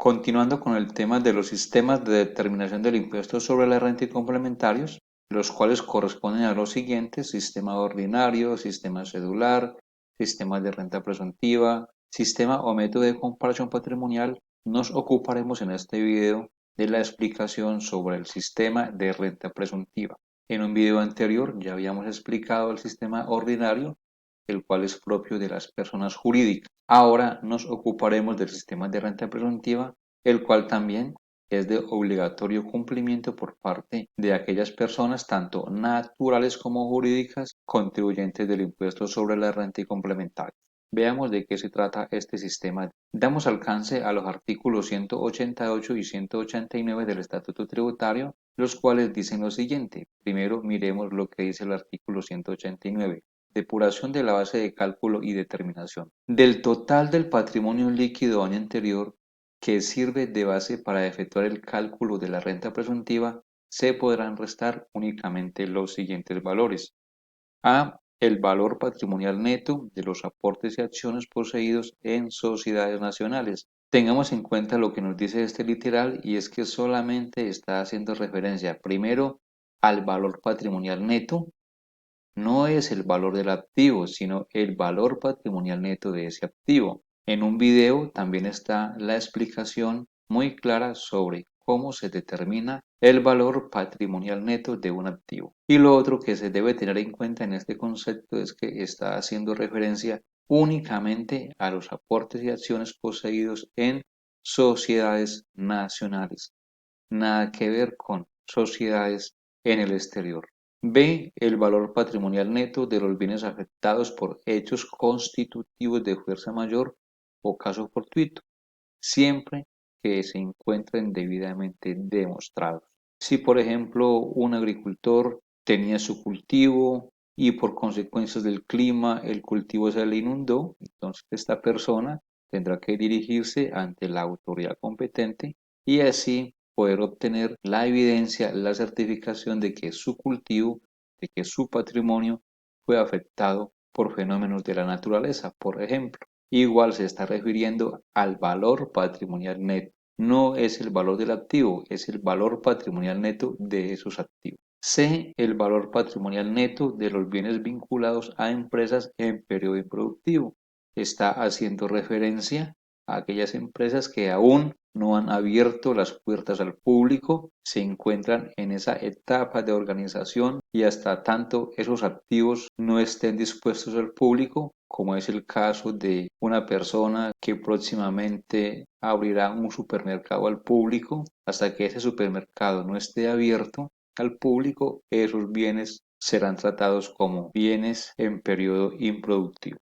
Continuando con el tema de los sistemas de determinación del impuesto sobre la renta y complementarios, los cuales corresponden a los siguientes: sistema ordinario, sistema cedular, sistema de renta presuntiva, sistema o método de comparación patrimonial. Nos ocuparemos en este video de la explicación sobre el sistema de renta presuntiva. En un video anterior ya habíamos explicado el sistema ordinario, el cual es propio de las personas jurídicas. Ahora nos ocuparemos del sistema de renta presuntiva, el cual también es de obligatorio cumplimiento por parte de aquellas personas, tanto naturales como jurídicas, contribuyentes del impuesto sobre la renta y complementarios. Veamos de qué se trata este sistema. Damos alcance a los artículos 188 y 189 del Estatuto Tributario, los cuales dicen lo siguiente. Primero miremos lo que dice el artículo 189. Depuración de la base de cálculo y determinación. Del total del patrimonio líquido año anterior que sirve de base para efectuar el cálculo de la renta presuntiva, se podrán restar únicamente los siguientes valores. A. El valor patrimonial neto de los aportes y acciones poseídos en sociedades nacionales. Tengamos en cuenta lo que nos dice este literal, y es que solamente está haciendo referencia primero al valor patrimonial neto. No es el valor del activo, sino el valor patrimonial neto de ese activo. En un video también está la explicación muy clara sobre cómo se determina el valor patrimonial neto de un activo. Y lo otro que se debe tener en cuenta en este concepto es que está haciendo referencia únicamente a los aportes y acciones poseídos en sociedades nacionales. Nada que ver con sociedades en el exterior. B. El valor patrimonial neto de los bienes afectados por hechos constitutivos de fuerza mayor o caso fortuito, siempre que se encuentren debidamente demostrados. Si, por ejemplo, un agricultor tenía su cultivo y por consecuencias del clima el cultivo se le inundó, entonces esta persona tendrá que dirigirse ante la autoridad competente y así poder obtener la evidencia, la certificación de que su cultivo, de que su patrimonio fue afectado por fenómenos de la naturaleza, por ejemplo. Igual se está refiriendo al valor patrimonial neto. No es el valor del activo, es el valor patrimonial neto de esos activos. C. El valor patrimonial neto de los bienes vinculados a empresas en periodo improductivo. Está haciendo referencia a aquellas empresas que aún no han abierto las puertas al público, se encuentran en esa etapa de organización y hasta tanto esos activos no estén dispuestos al público, como es el caso de una persona que próximamente abrirá un supermercado al público, hasta que ese supermercado no esté abierto al público, esos bienes serán tratados como bienes en periodo improductivo.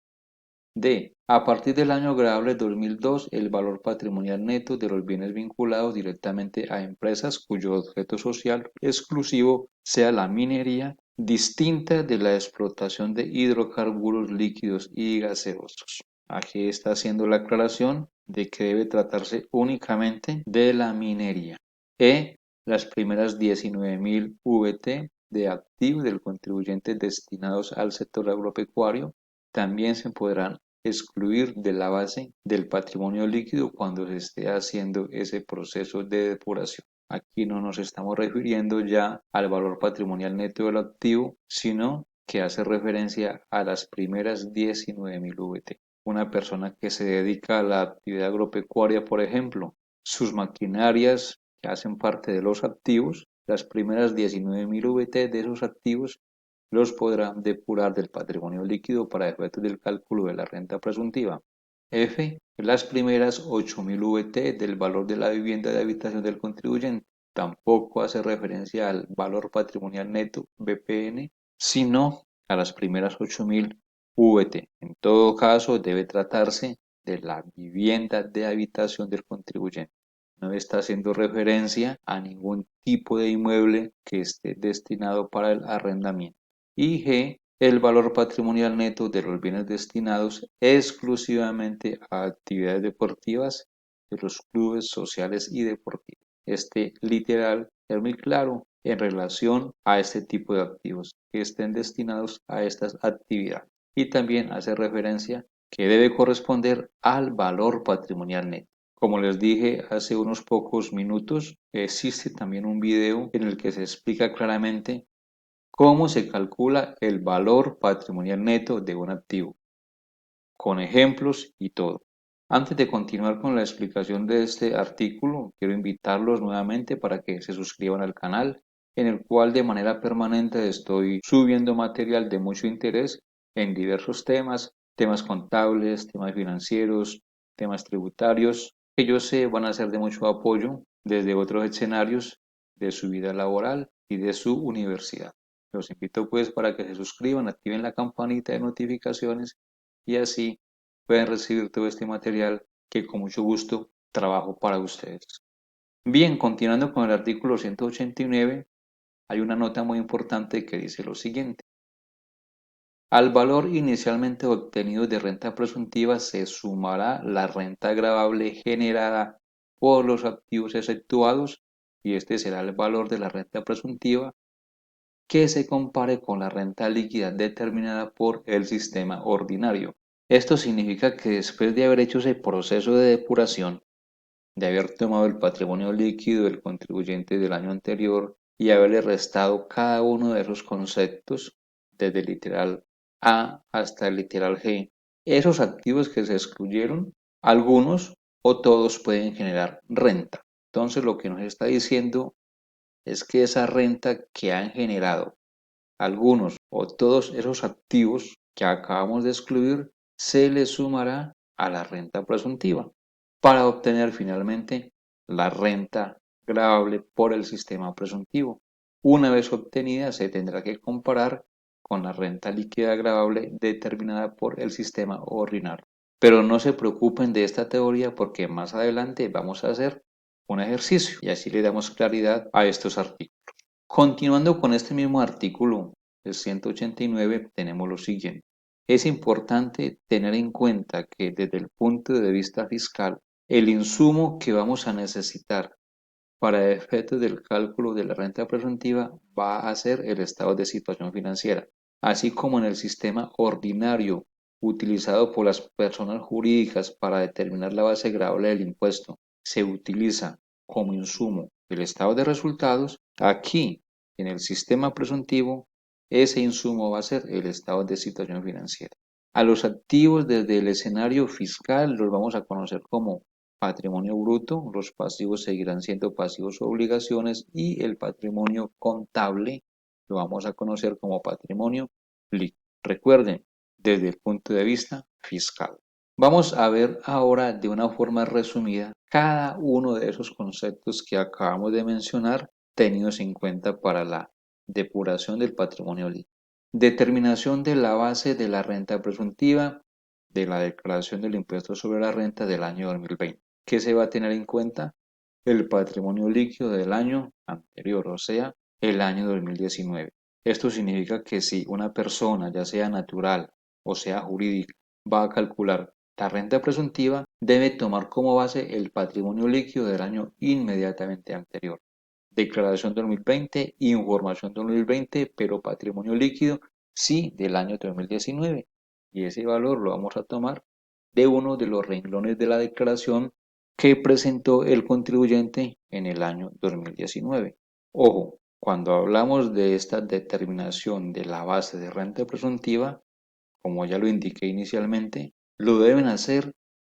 D. A partir del año grabable 2002, el valor patrimonial neto de los bienes vinculados directamente a empresas cuyo objeto social exclusivo sea la minería, distinta de la explotación de hidrocarburos líquidos y gaseosos. Aquí está haciendo la aclaración de que debe tratarse únicamente de la minería. E. Las primeras 19.000 VT de activos del contribuyente destinados al sector agropecuario también se podrán excluir de la base del patrimonio líquido cuando se esté haciendo ese proceso de depuración. Aquí no nos estamos refiriendo ya al valor patrimonial neto del activo, sino que hace referencia a las primeras 19.000 VT. Una persona que se dedica a la actividad agropecuaria, por ejemplo, sus maquinarias que hacen parte de los activos, las primeras 19.000 VT de esos activos los podrá depurar del patrimonio líquido para efectos del cálculo de la renta presuntiva. F. Las primeras 8.000 VT del valor de la vivienda de habitación del contribuyente. Tampoco hace referencia al valor patrimonial neto (BPN), sino a las primeras 8.000 VT. En todo caso, debe tratarse de la vivienda de habitación del contribuyente. No está haciendo referencia a ningún tipo de inmueble que esté destinado para el arrendamiento. Y G. El valor patrimonial neto de los bienes destinados exclusivamente a actividades deportivas de los clubes sociales y deportivos. Este literal es muy claro en relación a este tipo de activos que estén destinados a estas actividades. Y también hace referencia que debe corresponder al valor patrimonial neto. Como les dije hace unos pocos minutos, existe también un video en el que se explica claramente cómo se calcula el valor patrimonial neto de un activo, con ejemplos y todo. Antes de continuar con la explicación de este artículo, quiero invitarlos nuevamente para que se suscriban al canal, en el cual de manera permanente estoy subiendo material de mucho interés en diversos temas, temas contables, temas financieros, temas tributarios, que yo sé van a ser de mucho apoyo desde otros escenarios de su vida laboral y de su universidad. Los invito pues para que se suscriban, activen la campanita de notificaciones y así pueden recibir todo este material que con mucho gusto trabajo para ustedes. Bien, continuando con el artículo 189, hay una nota muy importante que dice lo siguiente. Al valor inicialmente obtenido de renta presuntiva se sumará la renta gravable generada por los activos exceptuados y este será el valor de la renta presuntiva que se compare con la renta líquida determinada por el sistema ordinario. Esto significa que después de haber hecho ese proceso de depuración, de haber tomado el patrimonio líquido del contribuyente del año anterior y haberle restado cada uno de esos conceptos, desde el literal A hasta el literal G, esos activos que se excluyeron, algunos o todos pueden generar renta. Entonces lo que nos está diciendo es que esa renta que han generado algunos o todos esos activos que acabamos de excluir se le sumará a la renta presuntiva para obtener finalmente la renta gravable por el sistema presuntivo. Una vez obtenida se tendrá que comparar con la renta líquida gravable determinada por el sistema ordinario. Pero no se preocupen de esta teoría porque más adelante vamos a hacer un ejercicio y así le damos claridad a estos artículos. Continuando con este mismo artículo, el 189, tenemos lo siguiente. Es importante tener en cuenta que desde el punto de vista fiscal, el insumo que vamos a necesitar para efectos del cálculo de la renta presuntiva va a ser el estado de situación financiera, así como en el sistema ordinario utilizado por las personas jurídicas para determinar la base gravable del impuesto. Se utiliza como insumo el estado de resultados. Aquí, en el sistema presuntivo, ese insumo va a ser el estado de situación financiera. A los activos desde el escenario fiscal los vamos a conocer como patrimonio bruto, los pasivos seguirán siendo pasivos o obligaciones y el patrimonio contable lo vamos a conocer como patrimonio líquido. Recuerden, desde el punto de vista fiscal. Vamos a ver ahora de una forma resumida cada uno de esos conceptos que acabamos de mencionar tenidos en cuenta para la depuración del patrimonio líquido. Determinación de la base de la renta presuntiva de la declaración del impuesto sobre la renta del año 2020. ¿Qué se va a tener en cuenta? El patrimonio líquido del año anterior, o sea, el año 2019. Esto significa que si una persona, ya sea natural o sea jurídica, va a calcular la renta presuntiva, debe tomar como base el patrimonio líquido del año inmediatamente anterior. Declaración 2020, información 2020, pero patrimonio líquido sí del año 2019. Y ese valor lo vamos a tomar de uno de los renglones de la declaración que presentó el contribuyente en el año 2019. Ojo, cuando hablamos de esta determinación de la base de renta presuntiva, como ya lo indiqué inicialmente, lo deben hacer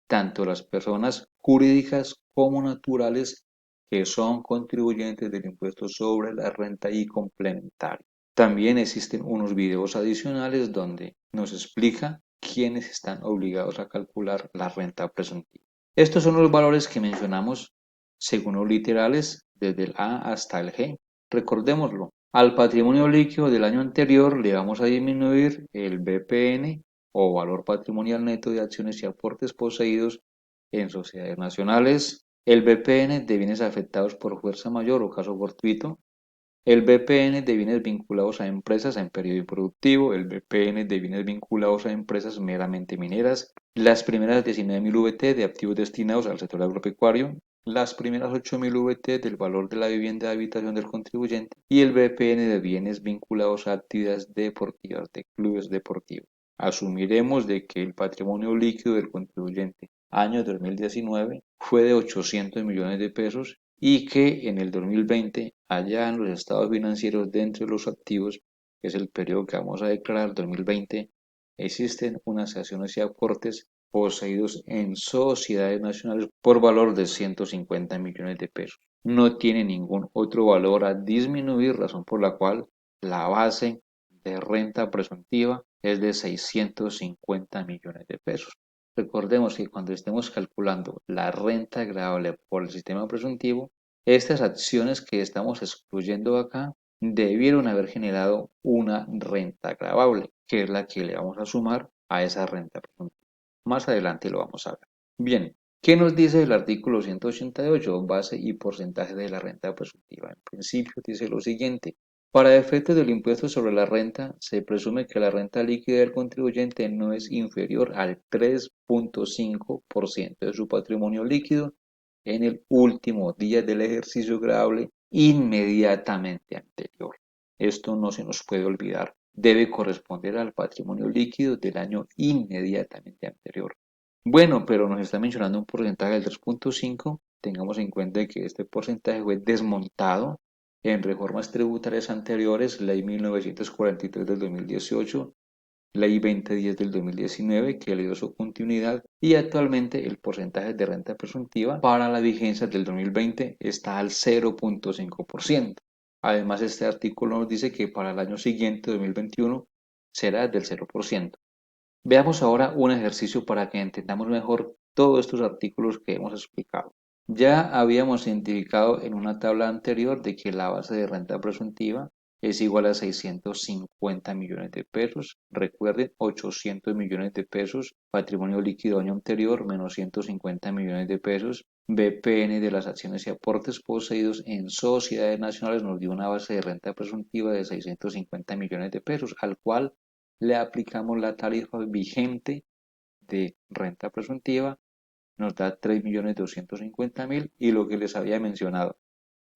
tanto las personas jurídicas como naturales que son contribuyentes del impuesto sobre la renta y complementario. También existen unos videos adicionales donde nos explica quiénes están obligados a calcular la renta presuntiva. Estos son los valores que mencionamos según los literales desde el A hasta el G. Recordémoslo, al patrimonio líquido del año anterior le vamos a disminuir el BPN o valor patrimonial neto de acciones y aportes poseídos en sociedades nacionales, el BPN de bienes afectados por fuerza mayor o caso fortuito, el BPN de bienes vinculados a empresas en periodo improductivo, el BPN de bienes vinculados a empresas meramente mineras, las primeras 19.000 VT de activos destinados al sector agropecuario, las primeras 8.000 VT del valor de la vivienda de habitación del contribuyente y el BPN de bienes vinculados a actividades deportivas de clubes deportivos. Asumiremos de que el patrimonio líquido del contribuyente año 2019 fue de 800 millones de pesos y que en el 2020, allá en los estados financieros dentro de los activos, que es el periodo que vamos a declarar 2020, existen unas acciones y aportes poseídos en sociedades nacionales por valor de 150 millones de pesos. No tiene ningún otro valor a disminuir, razón por la cual la base de renta presuntiva es de 650 millones de pesos. Recordemos que cuando estemos calculando la renta agregable por el sistema presuntivo, estas acciones que estamos excluyendo acá debieron haber generado una renta agregable, que es la que le vamos a sumar a esa renta presuntiva. Más adelante lo vamos a ver. Bien, ¿qué nos dice el artículo 188? Base y porcentaje de la renta presuntiva. En principio dice lo siguiente. Para efectos del impuesto sobre la renta, se presume que la renta líquida del contribuyente no es inferior al 3.5% de su patrimonio líquido en el último día del ejercicio gravable inmediatamente anterior. Esto no se nos puede olvidar. Debe corresponder al patrimonio líquido del año inmediatamente anterior. Bueno, pero nos está mencionando un porcentaje del 3.5. Tengamos en cuenta que este porcentaje fue desmontado en reformas tributarias anteriores, Ley 1943 del 2018, Ley 2010 del 2019, que le dio su continuidad, y actualmente el porcentaje de renta presuntiva para la vigencia del 2020 está al 0.5%. Además, este artículo nos dice que para el año siguiente, 2021, será del 0%. Veamos ahora un ejercicio para que entendamos mejor todos estos artículos que hemos explicado. Ya habíamos identificado en una tabla anterior de que la base de renta presuntiva es igual a 650 millones de pesos. Recuerden, 800 millones de pesos, patrimonio líquido año anterior, menos 150 millones de pesos. BPN de las acciones y aportes poseídos en sociedades nacionales nos dio una base de renta presuntiva de 650 millones de pesos, al cual le aplicamos la tarifa vigente de renta presuntiva, nos da 3.250.000 y lo que les había mencionado.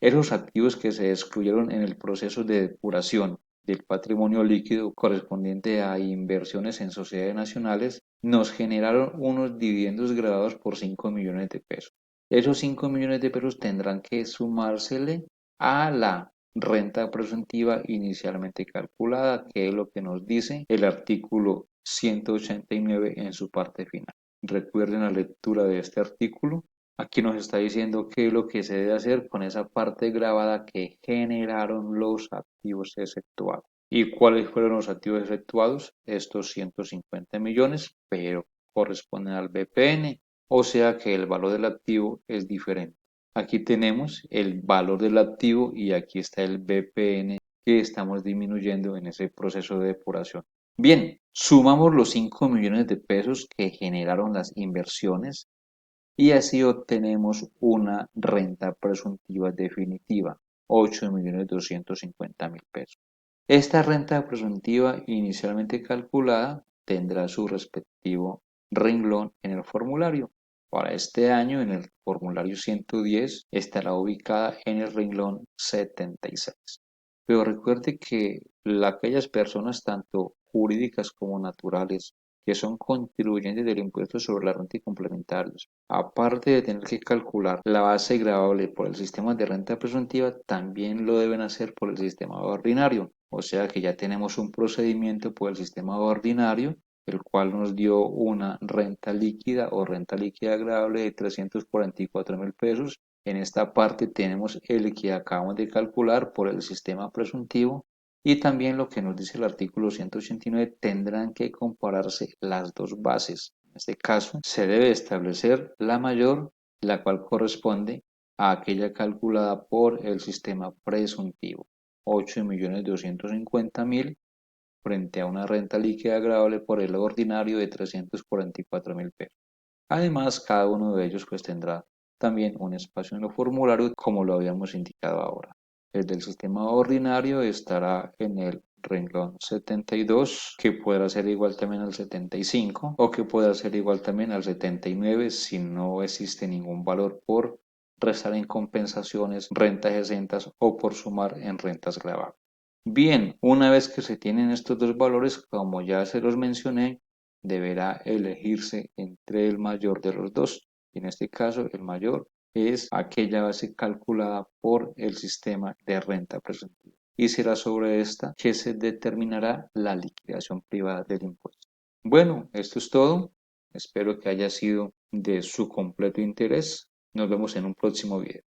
Esos activos que se excluyeron en el proceso de depuración del patrimonio líquido correspondiente a inversiones en sociedades nacionales nos generaron unos dividendos grabados por 5 millones de pesos. Esos 5 millones de pesos tendrán que sumársele a la renta presuntiva inicialmente calculada, que es lo que nos dice el artículo 189 en su parte final. Recuerden la lectura de este artículo. Aquí nos está diciendo qué es lo que se debe hacer con esa parte grabada que generaron los activos efectuados. ¿Y cuáles fueron los activos efectuados? Estos 150 millones, pero corresponden al BPN, o sea que el valor del activo es diferente. Aquí tenemos el valor del activo y aquí está el BPN que estamos disminuyendo en ese proceso de depuración. Bien, sumamos los 5 millones de pesos que generaron las inversiones y así obtenemos una renta presuntiva definitiva, 8.250.000 pesos. Esta renta presuntiva inicialmente calculada tendrá su respectivo renglón en el formulario. Para este año, en el formulario 110, estará ubicada en el renglón 76. Pero recuerde que aquellas personas, tanto jurídicas como naturales, que son contribuyentes del impuesto sobre la renta y complementarios, aparte de tener que calcular la base gravable por el sistema de renta presuntiva, también lo deben hacer por el sistema ordinario. O sea que ya tenemos un procedimiento por el sistema ordinario, el cual nos dio una renta líquida o renta líquida agregable de 344.000 pesos. En esta parte tenemos el que acabamos de calcular por el sistema presuntivo y también lo que nos dice el artículo 189, tendrán que compararse las dos bases. En este caso, se debe establecer la mayor, la cual corresponde a aquella calculada por el sistema presuntivo, 8.250.000 frente a una renta líquida agregable por el ordinario de 344.000 pesos. Además, cada uno de ellos pues tendrá también un espacio en el formulario como lo habíamos indicado ahora. El del sistema ordinario estará en el renglón 72, que podrá ser igual también al 75 o que pueda ser igual también al 79 si no existe ningún valor por restar en compensaciones, rentas exentas o por sumar en rentas gravables. Bien, una vez que se tienen estos dos valores, como ya se los mencioné, deberá elegirse entre el mayor de los dos. En este caso, el mayor es aquella base calculada por el sistema de renta presuntiva. Y será sobre esta que se determinará la liquidación privada del impuesto. Bueno, esto es todo. Espero que haya sido de su completo interés. Nos vemos en un próximo video.